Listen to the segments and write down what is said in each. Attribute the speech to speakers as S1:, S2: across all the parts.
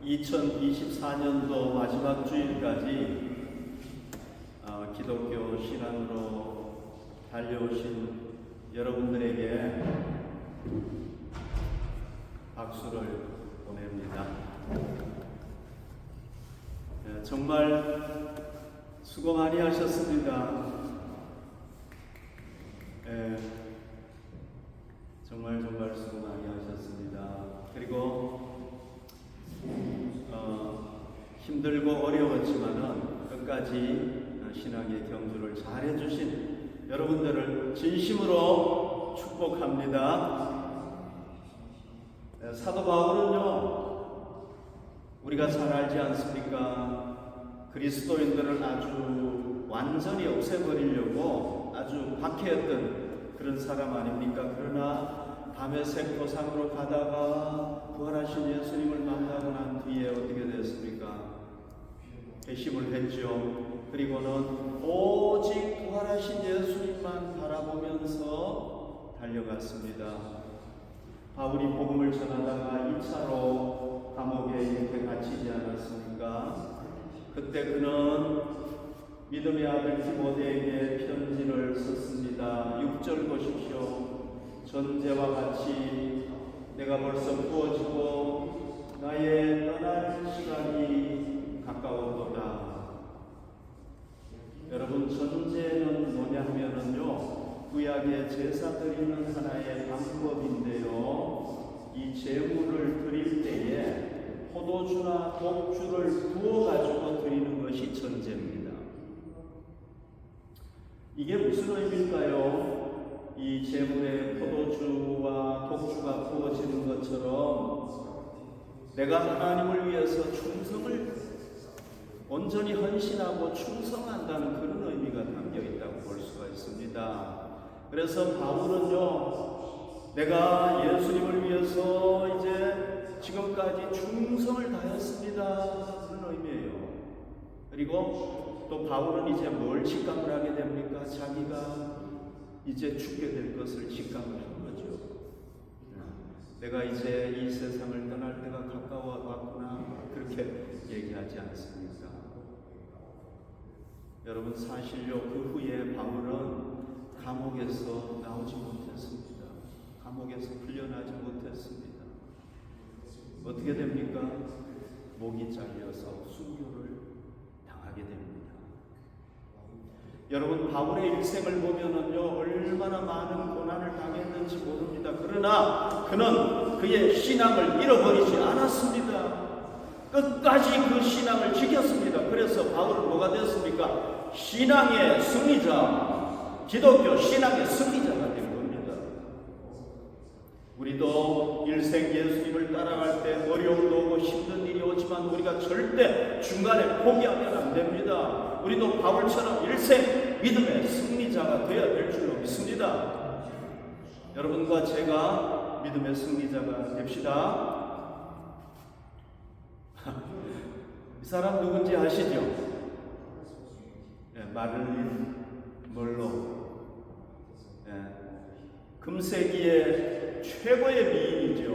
S1: 2024년도 마지막 주일까지 기독교 신앙으로 달려오신 여러분들에게 박수를 보냅니다. 정말 수고 많이 하셨습니다. 정말 수고 많이 하셨습니다. 그리고 힘들고 어려웠지만은 끝까지 신앙의 경주를 잘 해주신 여러분들을 진심으로 축복합니다. 사도 바울은요, 우리가 잘 알지 않습니까? 그리스도인들을 아주 완전히 없애버리려고 아주 박해했던 그런 사람 아닙니까? 그러나 다메섹 도상으로 가다가 부활하신 예수님을 만나고 난 뒤에 어떻게 됐습니까? 회심을 했죠. 그리고는 오직 부활하신 예수님만 바라보면서 달려갔습니다. 바울이 복음을 전하다가 2차로 감옥에 이렇게 갇히지 않았습니까? 그때 그는 믿음의 아들 디모데에게 편지를 썼습니다. 6절 보십시오. 전제와 같이 내가 벌써 부어지고 나의 떠날 시간이 가까웠도다. 여러분, 전제는 뭐냐 하면은요, 구약의 제사 드리는 하나의 방법인데요, 이 제물을 드릴 때에 포도주나 독주를 부어가지고 드리는 것이 전제입니다. 이게 무슨 의미일까요? 이 제물에 포도주와 독주가 부어지는 것처럼 내가 하나님을 위해서 충성을 온전히 헌신하고 충성한다는 그런 의미가 담겨 있다고 볼 수가 있습니다. 그래서 바울은요, 내가 예수님을 위해서 이제 지금까지 충성을 다했습니다, 그런 의미예요. 그리고 또 바울은 이제 뭘 직감을 하게 됩니까? 자기가 이제 죽게 될 것을 직감을 한 거죠. 내가 이제 이 세상을 떠날 때가 가까워 왔구나, 그렇게 얘기하지 않습니까? 여러분, 사실요, 그 후에 바울은 감옥에서 나오지 못했습니다. 감옥에서 풀려나지 못했습니다. 어떻게 됩니까? 목이 잘려서 순교를 당하게 됩니다. 여러분, 바울의 일생을 보면은요, 얼마나 많은 고난을 당했는지 모릅니다. 그러나 그는 그의 신앙을 잃어버리지 않았습니다. 끝까지 그 신앙을 지켰습니다. 그래서 바울은 뭐가 됐습니까? 신앙의 승리자, 기독교 신앙의 승리자가 된 겁니다. 우리도 일생 예수님을 따라갈 때 어려움도 오고 힘든 일이 오지만 우리가 절대 중간에 포기하면 안 됩니다. 우리도 바울처럼 일생 믿음의 승리자가 되어야 될 줄로 믿습니다. 여러분과 제가 믿음의 승리자가 됩시다. 이 사람 누군지 아시죠? 마를린 멀로. 금세기의 최고의 미인이죠.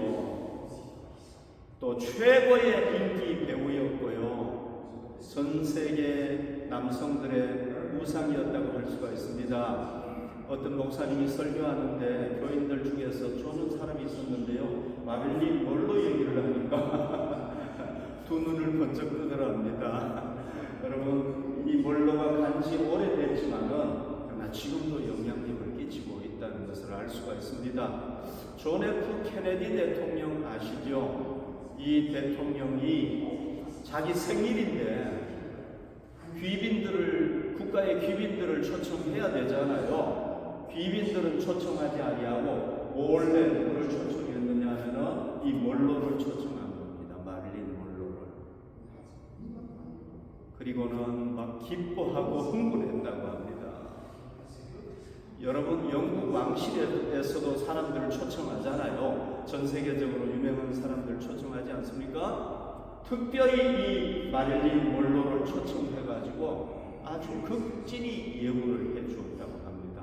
S1: 또 최고의 인기 배우였고요. 전 세계 남성들의 우상이었다고 할 수가 있습니다. 어떤 목사님이 설교하는데 교인들 중에서 좋은 사람이 있었는데요, 마릴린 멀로 얘기를 하니까 두 눈을 번쩍 뜨더랍니다. 여러분, 이 멀로가 간지 오래됐지만은 그러나 지금도 영향력을 끼치고 있다는 것을 알 수가 있습니다. 존 F 케네디 대통령 아시죠? 이 대통령이 자기 생일인데 국가의 귀빈들을 초청해야 되잖아요. 귀빈들은 초청하지 아니하고 원래 누구를 초청했느냐 하면은 이 멀로를 초청한 겁니다. 마릴린 멀로를. 그리고는 막 기뻐하고 흥분했다고 합니다. 여러분, 영국 왕실에서도 사람들을 초청하잖아요. 전 세계적으로 유명한 사람들 초청하지 않습니까? 특별히 이 마릴린 멀로를 초청해가지고 아주 극진히 예우를 해주었다고 합니다.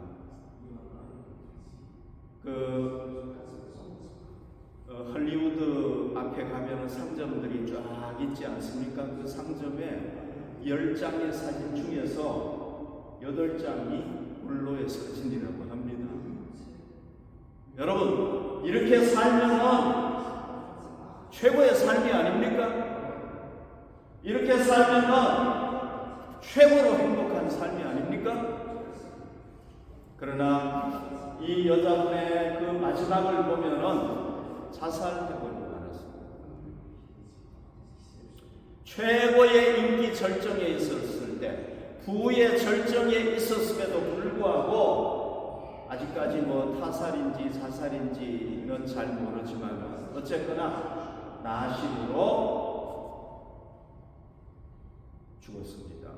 S1: 헐리우드 앞에 가면은 상점들이 쫙 상점에 10장의 사진 중에서 8장이 물로의 사진이라고 합니다. 여러분, 이렇게 살면은 최고의 삶이 아닙니까? 이렇게 살면은 최고로 행복한 삶이 아닙니까? 그러나 이 여자분의 그 마지막을 보면은 자살해버리고 말았습니다. 최고의 인기 절정에 있었을 때, 부의 절정에 있었음에도 불구하고 아직까지 뭐 타살인지 자살인지는 잘 모르지만 어쨌거나 나심으로 죽었습니다.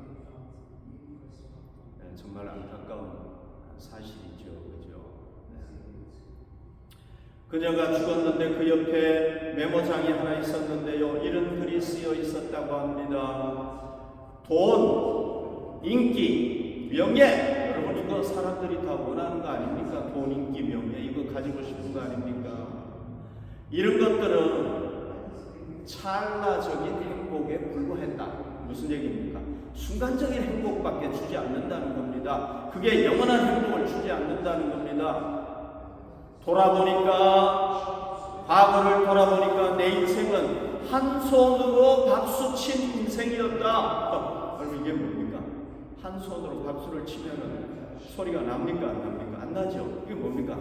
S1: 네, 정말 안타까운 사실이죠. 그죠? 네. 그녀가 죽었는데 그 옆에 메모장이 하나 있었는데요. 이런 글이 쓰여 있었다고 합니다. 돈, 인기, 명예. 여러분, 이거 사람들이 다 원하는 거 아닙니까? 돈, 인기, 명예. 이거 가지고 싶은 거 아닙니까? 이런 것들은 찰나적인 행복에 불과했다. 무슨 얘기입니까? 순간적인 행복밖에 주지 않는다는 겁니다. 그게 영원한 행복을 주지 않는다는 겁니다. 과거를 돌아보니까 내 인생은 한 손으로 박수친 인생이었다. 여러분, 이게 뭡니까? 한 손으로 박수를 치면은 소리가 납니까? 안 납니까? 안 나죠. 이게 뭡니까?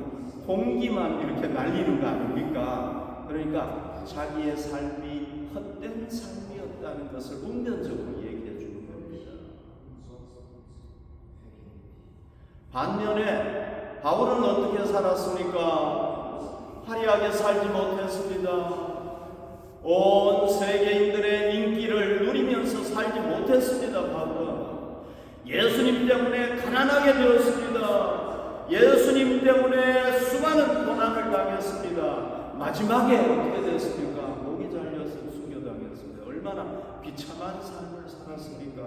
S1: 공기만 이렇게 날리는 거 아닙니까? 그러니까 자기의 삶이 헛된 삶이었다는 것을 운면적으로 얘기해 주는 겁니다. 반면에 바울은 어떻게 살았습니까? 화려하게 살지 못했습니다. 온 세계인들의 인기를 누리면서 살지 못했습니다. 바울은 예수님 때문에 가난하게 되었습니다. 예수님 때문에 수많은 고난을 당했습니다. 마지막에 어떻게 됐습니까? 목이 잘려서 순교당했습니다. 얼마나 비참한 삶을 살았습니까?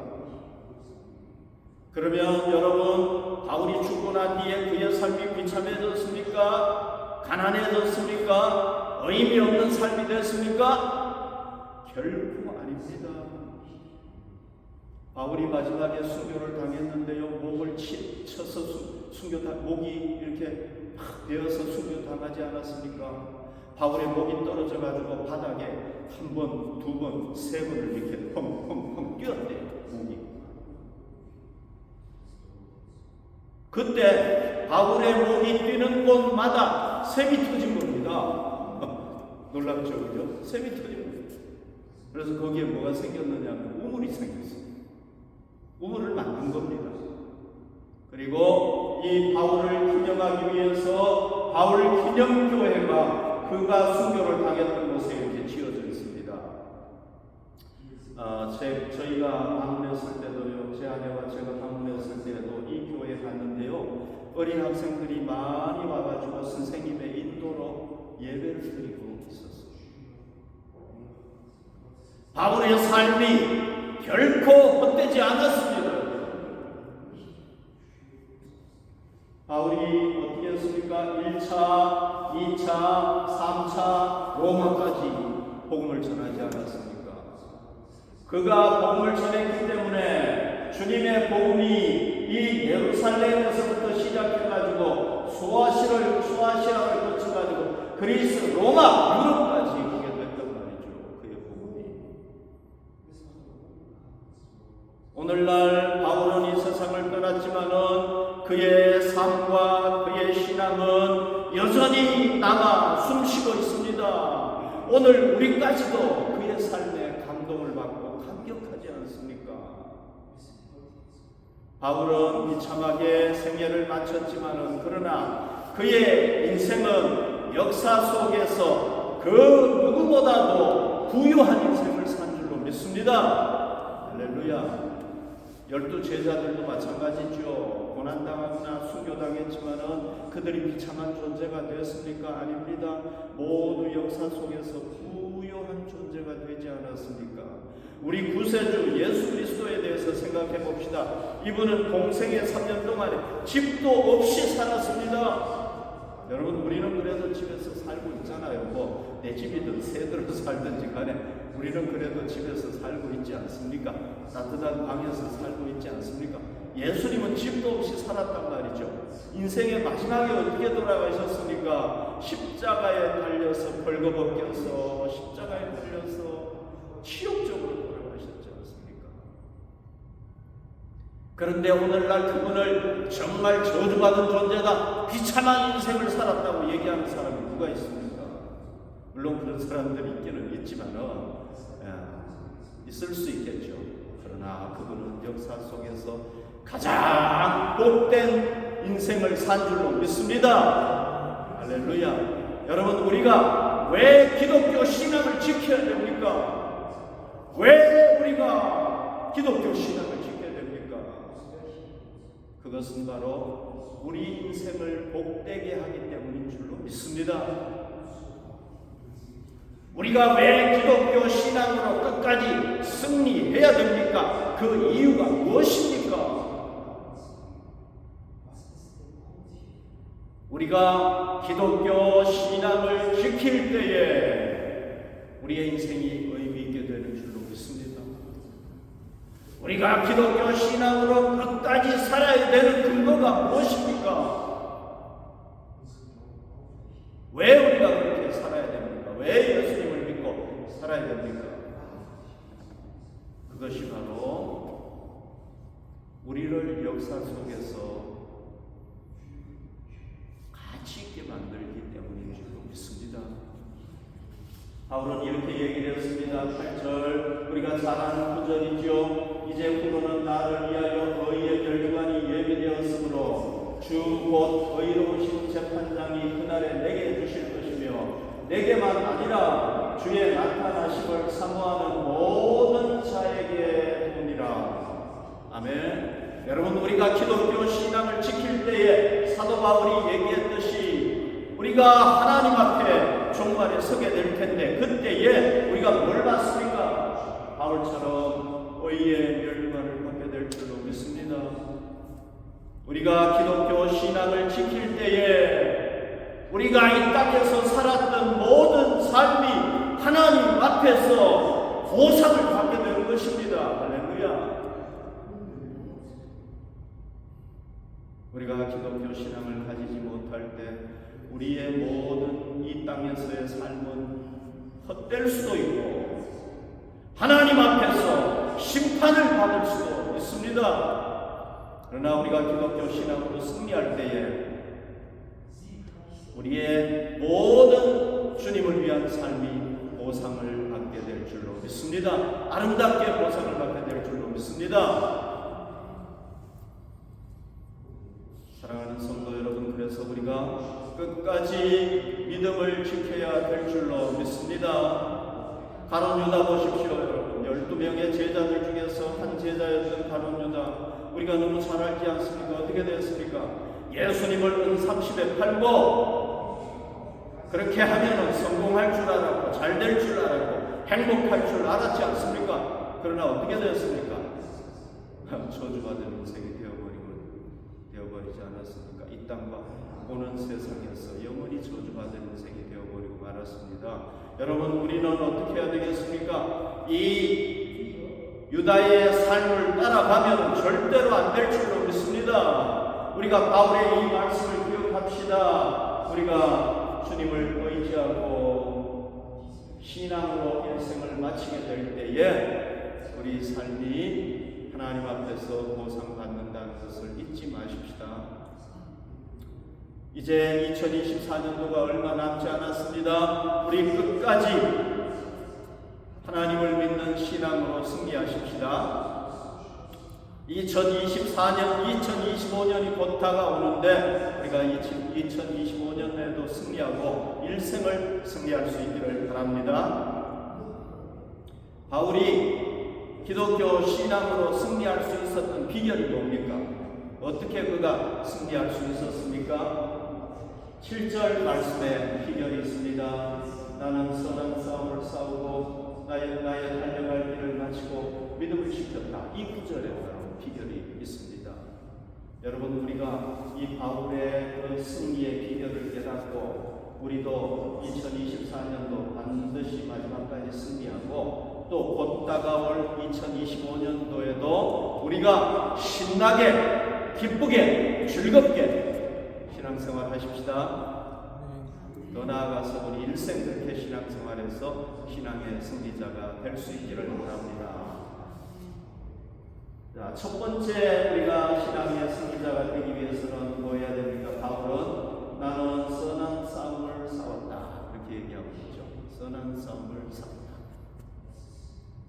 S1: 그러면 여러분, 바울이 죽고 난 뒤에 그의 삶이 비참해졌습니까? 가난해졌습니까? 의미 없는 삶이 됐습니까? 결코 아닙니다. 바울이 마지막에 순교를 당했는데요. 목을 쳐서 목이 이렇게 베어서 순교당하지 않았습니까? 바울의 목이 떨어져가지고 바닥에 한 번, 두 번, 세 번을 이렇게 펑펑펑 뛰었대요. 목이. 그때 바울의 목이 뛰는 곳마다 샘이 터진 겁니다. 놀랍죠, 그죠? 샘이 터진 겁니다. 그래서 거기에 뭐가 생겼느냐면 우물이 생겼어요. 우물을 만든 겁니다. 그리고 이 바울을 기념하기 위해서 바울 기념교회가 그가 순교를 당했던 곳에 이렇게 지어져 있습니다. 저희가 방문했을 때도요, 제 아내와 제가 방문했을 때도 이 교회에 갔는데요, 어린 학생들이 많이 와가지고 선생님의 인도로 예배를 드리고 있었어요. 바울의 삶이 결코 헛되지 않았습니다. 바울이 어떻게 했습니까? 1차, 2차, 3차, 로마까지 복음을 전하지 않았습니까? 그가 복음을 전했기 때문에 주님의 복음이 이 예루살렘에서부터 시작해가지고 소아시아를 거쳐가지고 그리스, 로마, 유럽까지 오게 됐단 말이죠. 그의 복음이. 오늘날 바울은 이 세상을 떠났지만은 그의 삶과 그의 신앙은 여전히 남아 숨쉬고 있습니다. 오늘 우리까지도 그의 삶에 감동을 받고 감격하지 않습니까? 바울은 비참하게 생애를 마쳤지만은 그러나 그의 인생은 역사 속에서 그 누구보다도 부유한 인생을 산 줄로 믿습니다. 할렐루야. 12 제자들도 마찬가지죠. 고난당하거나 순교당했지만은 그들이 비참한 존재가 되었습니까? 아닙니다. 모두 역사 속에서 부유한 존재가 되지 않았습니까? 우리 구세주 예수 그리스도에 대해서 생각해 봅시다. 이분은 공생의 3년 동안에 집도 없이 살았습니다. 여러분, 우리는 그래서 집에서 살고 있잖아요. 뭐 내 집이든 새들로 살든지 간에 우리는 그래도 집에서 살고 있지 않습니까? 따뜻한 방에서 살고 있지 않습니까? 예수님은 집도 없이 살았단 말이죠. 인생의 마지막에 어떻게 돌아가셨습니까? 십자가에 달려서 벌거벗겨서 십자가에 달려서 치욕적으로 돌아가셨지 않습니까? 그런데 오늘날 그분을 정말 저주받은 존재다, 비참한 인생을 살았다고 얘기하는 사람이 누가 있습니까? 물론 그런 사람들이 있기는 있지만은 있을 수 있겠죠. 그러나 그분은 역사 속에서 가장 복된 인생을 산 줄로 믿습니다. 할렐루야. 여러분, 우리가 왜 기독교 신앙을 지켜야 됩니까? 왜 우리가 기독교 신앙을 지켜야 됩니까? 그것은 바로 우리 인생을 복되게 하기 때문인 줄로 믿습니다. 우리가 왜 기독교 신앙으로 끝까지 승리해야 됩니까? 그 이유가 무엇입니까? 우리가 기독교 신앙을 지킬 때에 우리의 인생이 의미 있게 되는 줄로 믿습니다. 우리가 기독교 신앙으로 끝까지 살아야 되는 근거가 무엇입니까? 왜 우리가 그렇게 살아야 됩니까? 왜 예수님을 믿고 살아야 됩니까? 그것이 바로 우리를 역사 속에서 가치 있게 만들기 때문인 줄로 믿습니다. 바울은 이렇게 얘기를 했습니다. 8절, 우리가 잘 아는 구절이죠. 이제 후로는 나를 위하여 의의 멸류관이 예비되었으므로 주 곧 의로우신 재판장이 그날에 내게 주실 것이며 내게만 아니라 주의 나타나심을 사모하는 모든 자에게 두니라. 아멘. 여러분, 우리가 기독교 신앙을 지킬 때에 사도 바울이 얘기했듯이 우리가 하나님 앞에 종말에 서게 될 텐데 그때에 우리가 뭘 받습니까? 바울처럼 의의 멸류관을 받게 될 줄로 믿습니다. 우리가 기독교 신앙을 지킬 때에 우리가 이 땅에서 살았던 모든 삶이 하나님 앞에서 보상을 받게 되는 것입니다. 할렐루야. 우리가 기독교 신앙을 가지지 못할 때 우리의 모든 이 땅에서의 삶은 헛될 수도 있고 하나님 앞에서 심판을 받을 수도 있습니다. 그러나 우리가 기독교 신앙으로 승리할 때에 우리의 모든 주님을 위한 삶이 보상을 받게 될 줄로 믿습니다. 아름답게 보상을 받게 될 줄로 믿습니다. 사랑하는 성도 여러분, 그래서 우리가 끝까지 믿음을 지켜야 될 줄로 믿습니다. 가룟 유다 보십시오. 여러분, 12명의 제자들 중에서 한 제자였던 가룟 유다, 우리가 너무 잘 알지 않습니까? 어떻게 되었습니까? 예수님을 은30에 팔고 그렇게 하면은 성공할 줄 알았고 잘 될 줄 알았고 행복할 줄 알았지 않습니까? 그러나 어떻게 되었습니까? 저주받은 인생이 되어버리지 않았습니까? 이 땅과 오는 세상에서 영원히 저주받은 인생이 되어버리고 말았습니다. 여러분, 우리는 어떻게 해야 되겠습니까? 이 유다의 삶을 따라가면 절대로 안 될 줄로 믿습니다. 우리가 바울의 이 말씀을 기억합시다. 우리가 주님을 의지하고 신앙으로 인생을 마치게 될 때에 우리 삶이 하나님 앞에서 보상받는다는 것을 잊지 마십시다. 이제 2024년도가 얼마 남지 않았습니다. 우리 끝까지 하나님을 믿는 신앙으로 승리하십시다. 2024년, 2025년이 곧 다가오는데 우리가 2025년에도 승리하고 일생을 승리할 수 있기를 바랍니다. 바울이 기독교 신앙으로 승리할 수 있었던 비결이 뭡니까? 어떻게 그가 승리할 수 있었습니까? 7절 말씀에 비결이 있습니다. 나는 선한 싸움을 싸우고 나의 달려갈 길을 마치고 믿음을 지켰다. 이 구절에 바로 비결이 있습니다. 여러분, 우리가 이 바울의 그 승리의 비결을 깨닫고 우리도 2024년도 반드시 반드시 마지막까지 승리하고 또 곧 다가올 2025년도에도 우리가 신나게 기쁘게 즐겁게 신앙생활 하십시다. 더 나아가서 우리 일생 그렇게 신앙생활에서 신앙의 승리자가 될 수 있기를 바랍니다. 자, 첫 번째 우리가 신앙의 승리자가 되기 위해서는 뭐 해야 됩니까? 바울은 나는 선한 싸움을 싸웠다 이렇게 얘기하고 있죠. 선한 싸움을 싸웠다.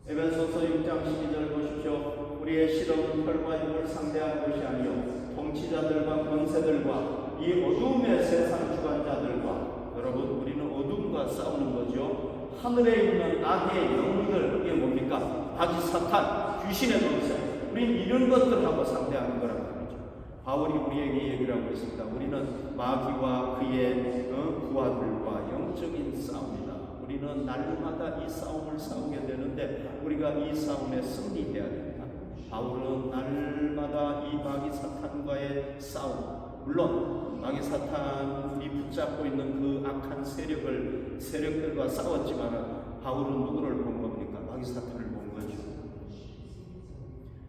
S1: 에베소서 6장 12절 보십시오. 우리의 실험은 혈과 육을 상대하는 것이 아니요 통치자들과 권세들과 이 어두움의 세상 주관자들과, 여러분 우리는 어둠과 싸우는 거죠. 하늘에 있는 악의 영웅들, 이게 뭡니까? 마귀 사탄, 귀신의 권세, 우리는 이런 것들하고 상대하는 거란 말이죠. 바울이 우리에게 얘기를 하고 있습니다. 우리는 마귀와 그의 부하들과 영적인 싸움이다. 우리는 날마다 이 싸움을 싸우게 되는데 우리가 이 싸움에 승리해야 됩니다. 바울은 날마다 이 마귀 사탄과의 싸움, 물론 마귀 사탄이 붙잡고 있는 그 악한 세력들과 싸웠지만 바울은 누구를 본 겁니까? 마귀 사탄을 본 거죠.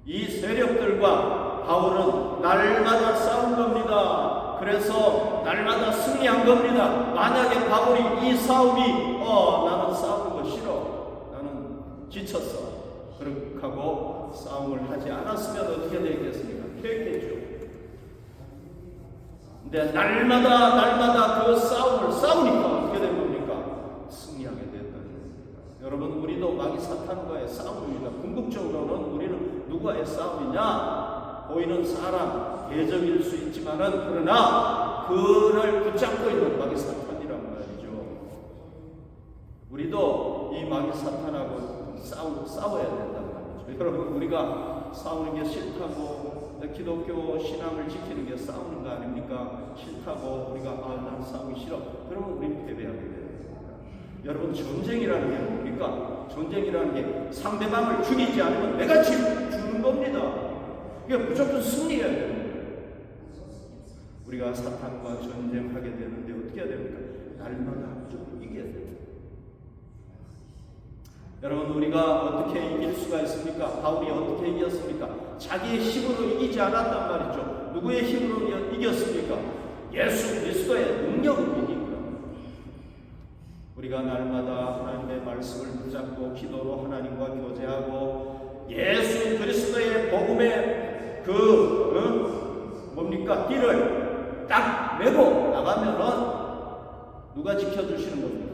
S1: 이 세력들과 바울은 날마다 싸운 겁니다. 그래서 날마다 승리한 겁니다. 만약에 바울이 이 싸움이 나는 싸우는 거 싫어, 나는 지쳤어, 그렇게 하고 싸움을 하지 않았으면 어떻게 되겠습니까? 패했겠죠. 근데 날마다 그 싸움을 싸우니까 어떻게 된 겁니까? 승리하게 됐다는 겁니다. 여러분, 우리도 마귀 사탄과의 싸움입니다. 궁극적으로는 우리는 누구와의 싸움이냐? 보이는 사람, 대적일 수 있지만은 그러나 그를 붙잡고 있는 마귀 사탄이란 말이죠. 우리도 이 마귀 사탄하고 싸워야 된단 말이죠. 여러분, 우리가 싸우는 게 싫다고 기독교 신앙을 지키는 게 싸우는 거 아닙니까? 싫다고 우리가 난 싸우기 싫어, 그러면 우리는 패배하게 됩니다. 여러분, 전쟁이라는 게 뭡니까? 전쟁이라는 게 상대방을 죽이지 않으면 내가 죽는 겁니다. 이게 무조건 승리해야 됩니다. 우리가 사탄과 전쟁하게 되는데 어떻게 해야 됩니까? 날마다 무조건 이겨야 됩니다. 여러분, 우리가 어떻게 이길 수가 있습니까? 바울이 어떻게 이겼습니까? 자기의 힘으로 이기지 않았단 말이죠. 누구의 힘으로 이겼습니까? 예수 그리스도의 능력으로 이긴 겁니다. 우리가 날마다 하나님의 말씀을 붙잡고 기도로 하나님과 교제하고 예수 그리스도의 복음의 뭡니까? 띠를 딱 메고 나가면은 누가 지켜주시는 겁니까?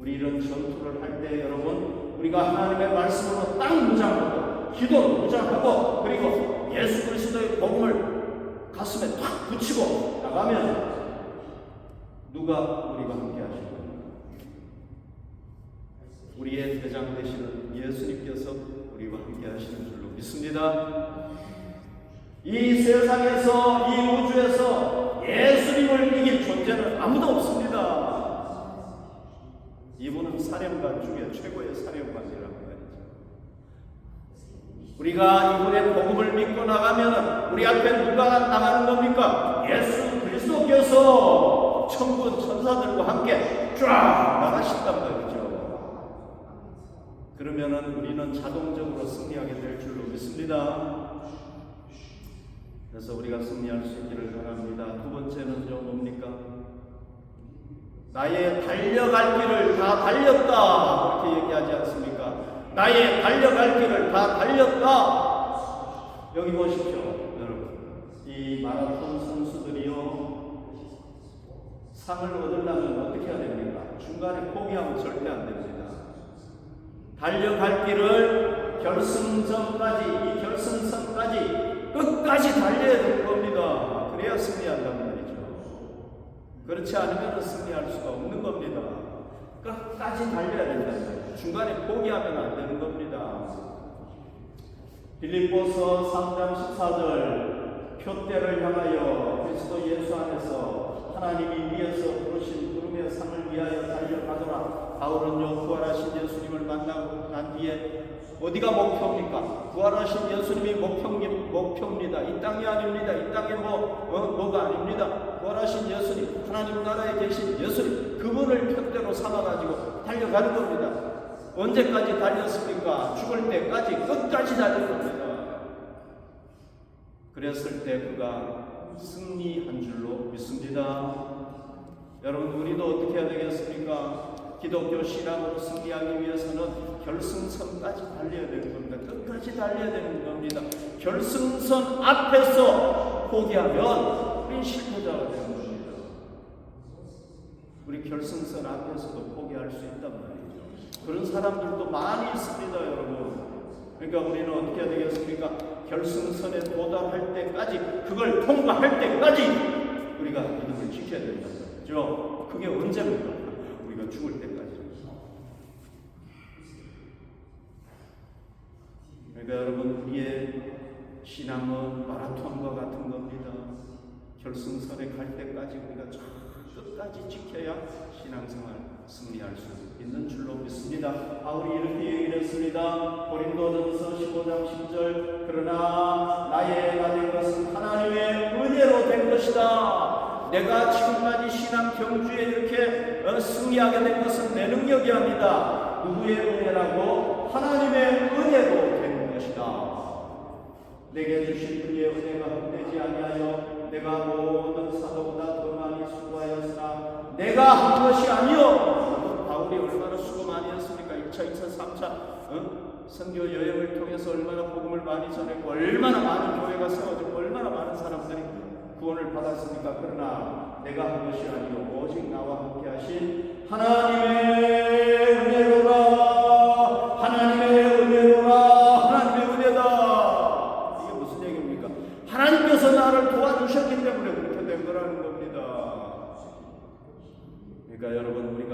S1: 우리 이런 전투를 할 때 여러분, 우리가 하나님의 말씀으로 딱 무장하고 기도로 무장하고 그리고 예수 그리스도의 복음을 가슴에 탁 붙이고 나가면 누가 우리와 함께 하실 겁니까? 우리의 대장 되시는 예수님께서 우리와 함께 하시는 줄로 믿습니다. 이 세상에서, 이 우주에서 예수님을 이길 존재는 아무도 없습니다. 이분은 사령관 중에 최고의 사령관이라고 말이죠. 우리가 이분의 복음을 믿고 나가면 우리 앞에 누가 나가는 겁니까? 예수 그리스도께서 천군 천사들과 함께 쫙 나가신단 말이죠. 그러면은 우리는 자동적으로 승리하게 될 줄로 믿습니다. 그래서 우리가 승리할 수 있기를 바랍니다. 두 번째는 뭡니까? 나의 달려갈 길을 다 달렸다, 그렇게 얘기하지 않습니까? 나의 달려갈 길을 다 달렸다. 여기 보십시오, 여러분. 이 마라톤 선수들이요, 상을 얻으려면 어떻게 해야 됩니까? 중간에 포기하면 절대 안 됩니다. 달려갈 길을 결승전까지, 이 결승선까지 끝까지 달려야 될 겁니다. 그래야 승리한단 말이죠. 그렇지 않으면 승리할 수가 없는 겁니다. 끝까지 달려야 된다는 거예요. 중간에 포기하면 안 되는 겁니다. 빌립보서 3장 14절, 표대를 향하여 그리스도 예수 안에서 하나님이 위에서 부르신 부름의 상을 위하여 달려가더라. 바울은요, 부활하신 예수님을 만나고 난 뒤에 어디가 목표입니까? 부활하신 예수님이 목표입니다. 이 땅이 아닙니다. 이 땅에 뭐가 아닙니다. 부활하신 예수님, 하나님 나라에 계신 예수님, 그분을 표대로 삼아가지고 달려가는 겁니다. 언제까지 달렸습니까? 죽을 때까지 끝까지 달릴 겁니다. 그랬을 때 그가 승리한 줄로 믿습니다. 여러분, 우리도 어떻게 해야 되겠습니까? 기독교 신앙으로 승리하기 위해서는 결승선까지 달려야 되는 겁니다. 끝까지 달려야 되는 겁니다. 결승선 앞에서 포기하면 우린 실패자가 되는 겁니다. 우리 결승선 앞에서도 포기할 수 있단 말이죠. 그런 사람들도 많이 있습니다, 여러분. 그러니까 우리는 어떻게 해야 되겠습니까? 결승선에 도달할 때까지, 그걸 통과할 때까지 우리가 믿음을 지켜야 된다는 거죠. 그게 언제입니까? 우리가 죽을 때까지. 그러니까 여러분, 우리의 신앙은 마라톤과 같은 겁니다. 결승선에 갈 때까지 우리가 끝까지 지켜야 신앙생활 승리할 수 있는 줄로 믿습니다. 바울이 이렇게 얘기를 했습니다. 고린도전서 15장 10절, 그러나 나의 된 것은 하나님의 은혜로 된 것이다. 내가 지금까지 신앙 경주에 이렇게 승리하게 된 것은 내 능력이 아니다. 누구의 은혜라고? 하나님의 은혜로 된 것이다. 내게 주신 그의 은혜가 헛되지 아니하여 내가 모든 사도보다 더 많이 수고하였으나 내가 한 것이 아니요. 바울이 얼마나 수고 많이 했습니까? 1차, 2차, 3차 선교 여행을 통해서 얼마나 복음을 많이 전했고, 얼마나 많은 교회가 세워지고, 얼마나 많은 사람들이 구원을 받았습니까? 그러나 내가 한 것이 아니요 오직 나와 함께 하신 하나님의 은혜로라. 하나님의 은혜로라. 하나님의 은혜다. 이게 무슨 얘기입니까? 하나님께서 나를 도와주셨기 때문에 그렇게 된 거라는 겁니다. 그러니까 여러분, 우리가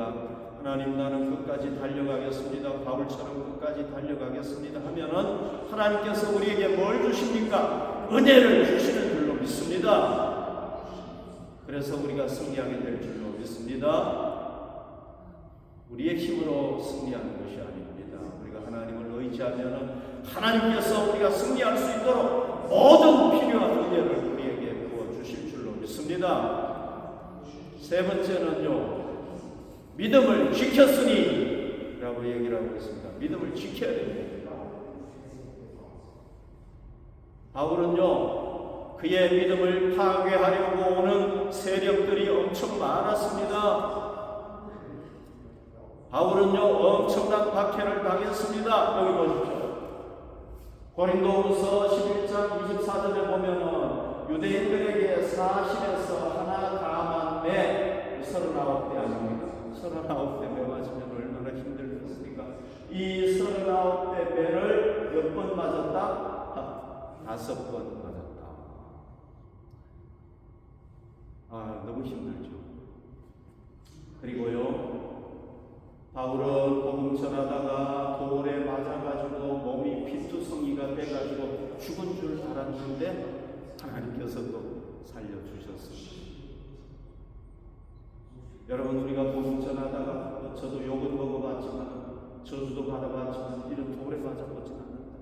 S1: 하나님, 나는 끝까지 달려가겠습니다, 바울처럼 끝까지 달려가겠습니다 하면은 하나님께서 우리에게 뭘 주십니까? 은혜를 주시는 줄로 믿습니다. 그래서 우리가 승리하게 될 줄로 믿습니다. 우리의 힘으로 승리하는 것이 아닙니다. 우리가 하나님을 의지하면은 하나님께서 우리가 승리할 수 있도록 모든 필요한 은혜를 우리에게 부어주실 줄로 믿습니다. 세 번째는요, 믿음을 지켰으니 라고 얘기를 하고 있습니다. 믿음을 지켜야 됩니다. 바울은요, 그의 믿음을 파괴하려고 오는 세력들이 엄청 많았습니다. 바울은요, 엄청난 박해를 당했습니다. 여기 보십시오. 고린도후서 11장 24절에 보면은 유대인들에게 사실에서 하나 감한 매 39대 아닙니까? 39대 매 맞으면 얼마나 힘들겠습니까? 이 39대 매를 몇 번 맞았다? 5번 맞았다. 너무 힘들죠. 그리고요, 바울은 복음 전하다가 돌에 맞아가지고 몸이 피투성이가 돼가지고 죽은 줄 알았는데 하나님께서 또 살려주셨습니다. 여러분, 우리가 복음 전하다가 저도 욕은 먹어봤지만 저주도 받아봤지만 이런 돌에 맞아보진 않는다.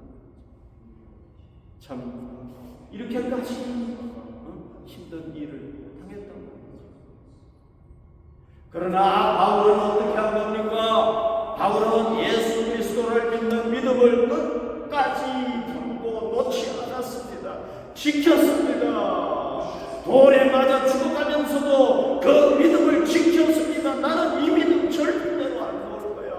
S1: 참 이렇게까지 힘든 일을 당했단 말이죠. 그러나 바울은 어떻게 한 겁니까? 바울은 예수 그리스도를 믿는 믿음을 끝까지 품고 놓지 않았습니다. 지켰습니다. 돌에 맞아 죽어가면서도 그 믿음을 지켰습니다. 나는 이 믿음 절대로 안 놓을 거야.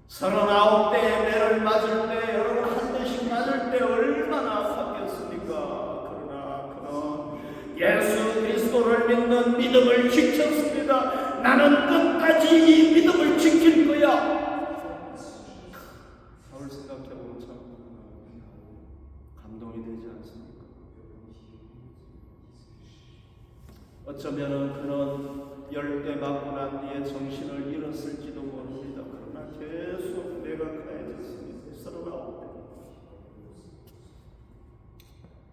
S1: 39대의 매를 맞을 때, 여러분 한 대씩 맞을 때 얼마나 아팠겠습니까? 그러나 그는 예수 그리스도를 믿는 믿음을 지켰습니다. 나는 끝까지 이 믿음을 지킬 거야. 바울 생각해보면 참 감동이 되지 않습니까? 어쩌면은 그는 10대 맞고 난 뒤에 정신을 잃었을지도 모릅니다. 그러나 계속 내가 가야 됐습니다. 39대.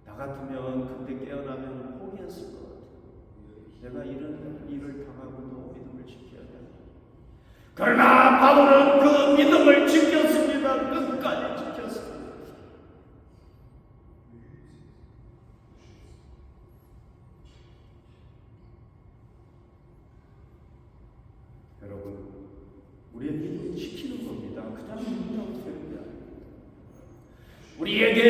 S1: 나 같으면 그때 깨어나면 포기했을 것 같아요. 내가 이런 일을 당하고도 믿음을 지켜야 돼. 그러나 바울은 그 믿음을 지켰습니다. 끝까지 지켰습니다. 여러분, 우리의 믿음을 지키는 겁니다. 그냥 믿는다고 되는 게 아닙니다. 우리에게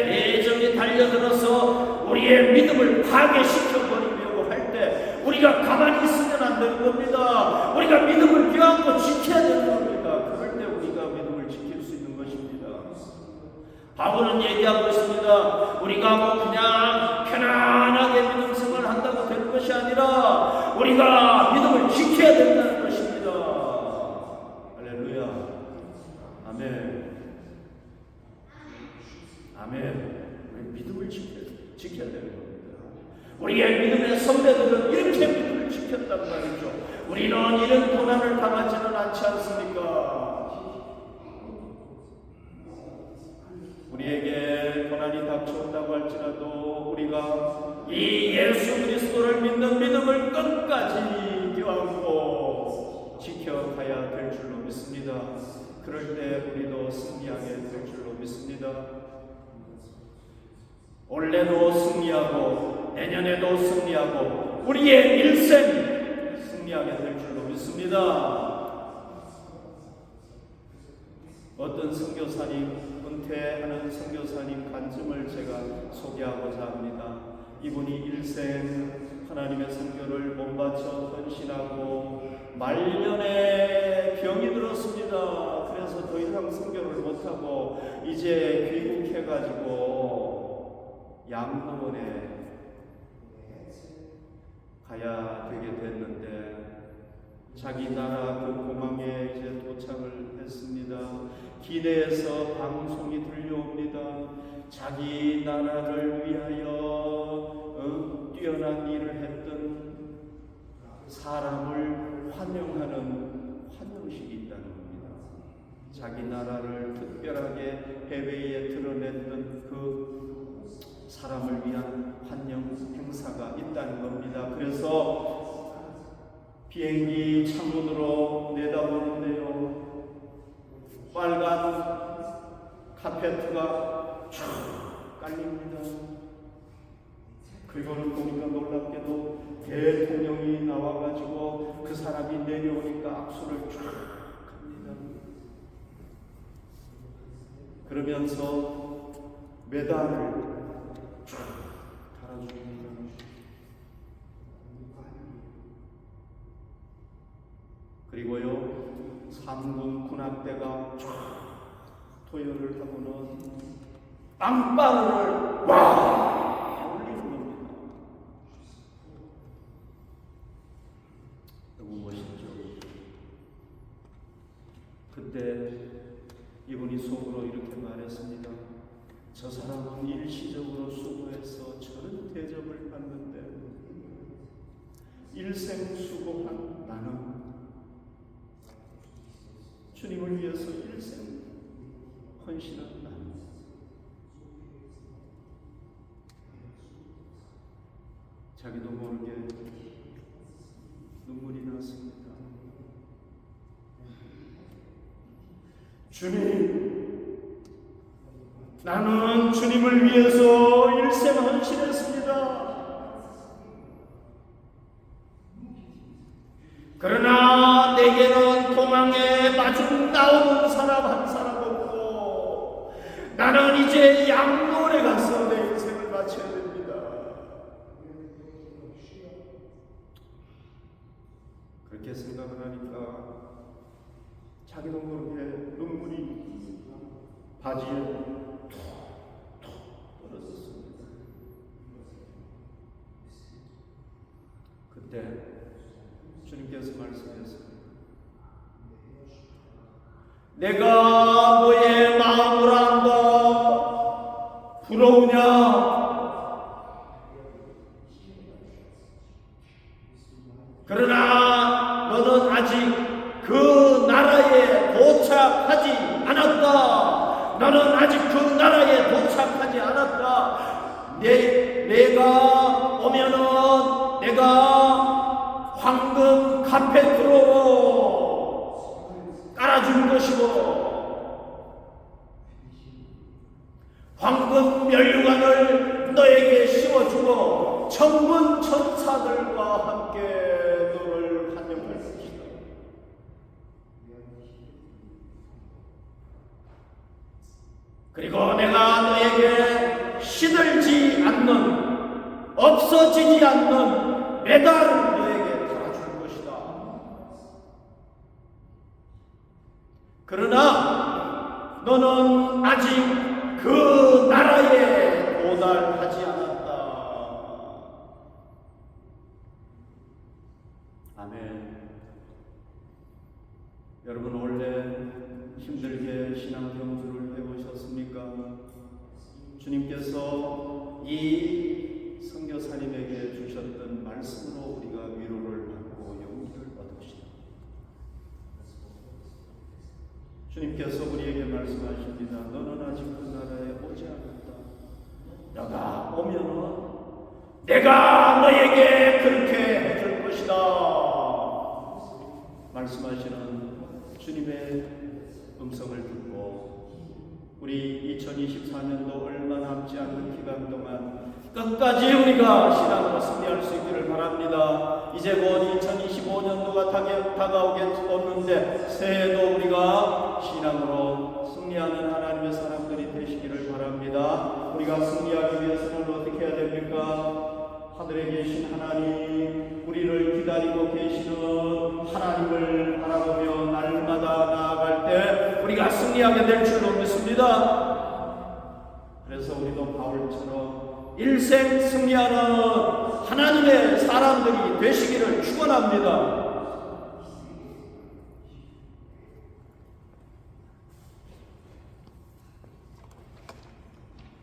S1: 대적이 달려들어서 우리의 믿음을 파괴시켜버리려고 할 때 우리가 가만히 있으면 안 되는 겁니다. 우리가 믿음을 껴안고 지켜야 되는 겁니다. 그럴 때 우리가 믿음을 지킬 수 있는 것입니다. 바울은 얘기하고 있습니다. 우리가 뭐 그냥 편안하게 믿음 생활을 한다고 되는 것이 아니라 우리가 믿음을 지켜야 된다는 것입니다. 할렐루야. 아멘. 아멘. 우리 믿음을 지켜야 되는 겁니다. 우리의 믿음의 선배들은 이렇게 믿음을 지켰단 말이죠. 우리는 이런 고난을 당하지는 않지 않습니까? 우리에게 고난이 닥쳐온다고 할지라도 우리가 이 예수 그리스도를 믿는 믿음을 끝까지 껴안고 지켜가야 될 줄로 믿습니다. 그럴 때 우리도 승리하게 될 줄로 믿습니다. 올해도 승리하고 내년에도 승리하고 우리의 일생 승리하게 될 줄로 믿습니다. 어떤 선교사님, 은퇴하는 선교사님 간증을 제가 소개하고자 합니다. 이분이 일생 하나님의 선교를 몸바쳐 헌신하고 말년에 병이 들었습니다. 그래서 더 이상 선교를 못하고 이제 귀국해가지고 양로원에 가야 되게 됐는데 자기 나라 그 공항에 이제 도착을 했습니다. 기내에서 방송이 들려옵니다. 자기 나라를 위하여 뛰어난 일을 했던 사람을 환영하는 환영식이 있다는 겁니다. 자기 나라를 특별하게 해외에 드러냈던 그 사람을 위한 환영 행사가 있다는 겁니다. 그래서 비행기 창문으로 내다보는데요, 빨간 카페트가 쫙 깔립니다. 그리고는 보니까 놀랍게도 대통령이 나와가지고 그 사람이 내려오니까 악수를 쫙 합니다. 그러면서 메달을 쫙 달아줍니다. 그리고요, 3군 군함대가 쫙 토요를 하고는 빵빵을 와 올리는 겁니다. 너무 멋있죠. 그때 이분이 속으로 이렇게 말했습니다. 저 사람은 일시적으로 수고해서 저런 대접을 받는데 일생 수고한 나는 주님을 위해서 일생 헌신한 나는 자기도 모르게 눈물이 났습니다. 주님, 나는 주님을 위해서 일생 헌신했습니다. 그러나 내게는 공항에 마중 나오는 사람 한 사람 없고 나는 이제 양로원에 가서 내 인생을 마쳐야 됩니다. 그렇게 생각을 하니까 자기도 모르게 눈물이 바지에 툭툭 떨어졌습니다. 그때 주님께서 말씀하셨습니다. 내가 너의 마음을 안다. 부러우냐? 그러나 너는 아직 그 나라에 도착하지 않았다. 너는 아직 그 나라에 도착하지 않았다. 내가 오면은 내가 황금 카페트로 깔아줄 것이고 황금 면류관을 너에게 씌워주고 천군 천사들과 함께 너를 환영할 것이다. 그리고 내가 너에게 시들지 않는, 없어지지 않는 메달을 너에게 달아줄 것이다. 그러나 너는 아직 그 나라에 도달하지 않았다. 아멘. 여러분, 원래 힘들게 신앙 경주를 해보셨습니까? 주님께서 이 선교사님에게 주셨던 말씀으로 우리가 위로를 받고 용기를 얻읍시다. 주님께서 우리에게 말씀하십니다. 너는 아직 그 나라에 오지 않았다. 너가 오면은 내가 너에게 그렇게 해줄 것이다. 말씀하시는 주님의 음성을 듣고 우리 2024년도 얼마 남지 않는 기간 동안 끝까지 우리가 신앙으로 승리할 수 있기를 바랍니다. 이제 곧 2025년도가 다가오겠는데 새해도 우리가 신앙으로 승리하는 하나님의 사람들이 되시기를 바랍니다. 우리가 승리하기 위해서는 어떻게 해야 됩니까? 하늘에 계신 하나님, 우리를 기다리고 계시는 하나님을 바라보며 날마다 나아갈 때 우리가 승리하게 될 줄로 믿습니다. 그래서 우리도 바울처럼 일생 승리하는 하나님의 사람들이 되시기를 축원합니다.